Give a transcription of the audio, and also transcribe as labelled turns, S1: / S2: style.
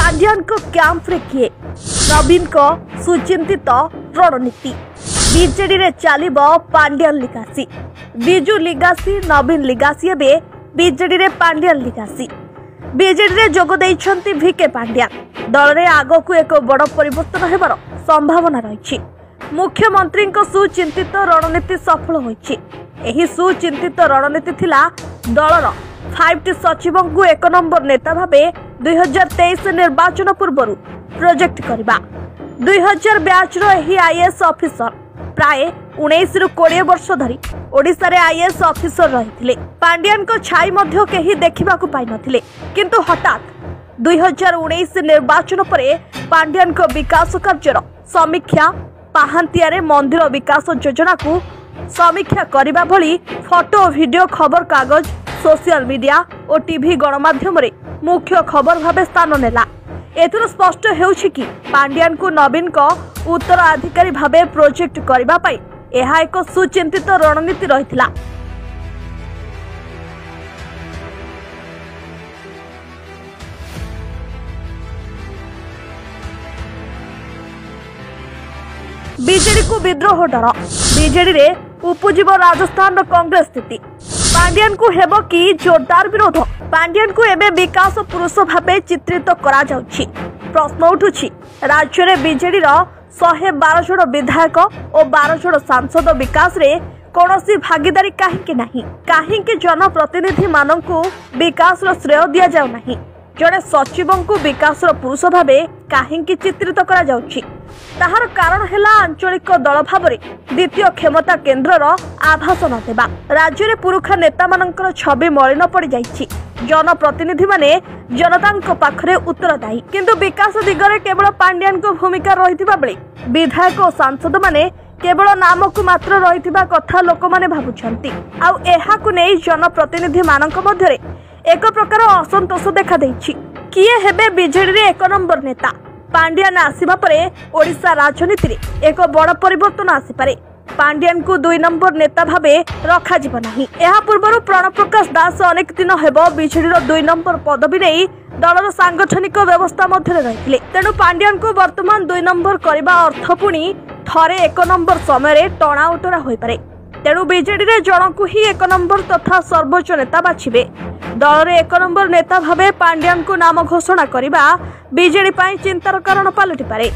S1: पांड्यान को कैंप रे किए नवीन को सुचिंतित रणनीति बीजेडी रे चलिबो पांड्यान लिगासी बिजू लिगासी नवीन लिगासी एबे बीजेडी रे पांड्यान लिगासी बीजेडी रे जोग दैछंती भिके पांड्यान दल रे आगो को एक बड़ परिवर्तन हेबार संभावना रही। मुख्यमंत्री सुचिंतित रणनीति सफल होइछि। एही सुचिंतित रणनीति थिला दलर 5टी सचिवों को 1 नंबर नेता भाबे 2023 निर्वाचन पूर्व प्रोजेक्ट करबा। 2000 बैच रो एही आईएएस ऑफिसर प्राय 19 रु 20 वर्ष धरी ओडिसा रे आईएएस ऑफिसर रहिथिले। पांड्यान को छाई मध्य केही देखिबा को पाइ नथिले, किंतु हठात 2019 निर्वाचन परे पांड्यान को विकास कार्यर समीक्षा पाहांतिया रे मंदिर विकास योजना को समीक्षा करबा भली फोटो वीडियो खबर कागज सोशल मीडिया और टीवी गणमाध्यम रे मुख्य खबर भाबे स्थान नेला। एथुर स्पष्ट हेउछि कि पांड्यान को नवीन को उत्तराधिकारी भाबे प्रोजेक्ट करबा पई एहा एक सुचिंतित रणनीति रहितला। बीजेडी को विद्रोह डर बीजेडी रे उपजीव राजस्थान कांग्रेस स्थिति पांड्यान को हेबो कि जोरदार विरोध। पांड्यान को एबे विकास पुरुष भाबे चित्रित करा जाउछि। प्रश्न उठुछि राज्य रे बीजेडी रो 112 जन विधायक और 12 जन सांसद विकास रे कोनोसी भागीदारी काहेकि नाही, काहेकि जनप्रतिनिधि माननकु विकास रो श्रेय दिया जाउ नाही, जड़े सचिवों को विकास पुरुष भावे काहेकि चित्रित करा जाउछि। ताहार कारण हेला आंचलिक दल भावरे द्वितीय क्षमता केन्द्रर आभास नदेबा। राज्य रे पुरुखा नेता मानकर छवि मलिन पड़ जाइछि। जनप्रतिनिधि माने जनता पाखरे उत्तरदायी, किंतु विकास दिगरे केवल पांड्यान को भूमिका रहिथिबा बेले विधायक और सांसद माने केवल नाम को मात्र रहिथिबा कथा लोक माने भाबुछंती। आउ एहा को नै जनप्रतिनिधि मानक मध्यरे एक प्रकार असंतोष देखा देइछि। किए हेबे बीजेडी रे 1 नंबर नेता पांड्यान आसीबा परे ओडिशा राजनीति रे एक बड़ परिवर्तन आसी पारे। पांड्यान को 2 नंबर नेता भाबे रखा जीव नाही। एहा पूर्वरु प्रणव प्रकाश दास अनेक दिन हेबो बीजेडी रो 2 नंबर पदवी नै दलर सांगठनिक व्यवस्था मध्यरे रहिथिले। तेणु पांड्यान को वर्तमान 2 नंबर करबा अर्थ पुनी थरे 1 नंबर समय रे टणा उतरा होई पारे। तेणु बीजेडी रे जनकु ही 1 नंबर तथा सर्वोच्च नेता बाछिबे। दल रे 1 नंबर नेता भाबे पांड्यान को नाम घोषणा करबा बीजेडी पाई चिंतार कारण पालटि पारे।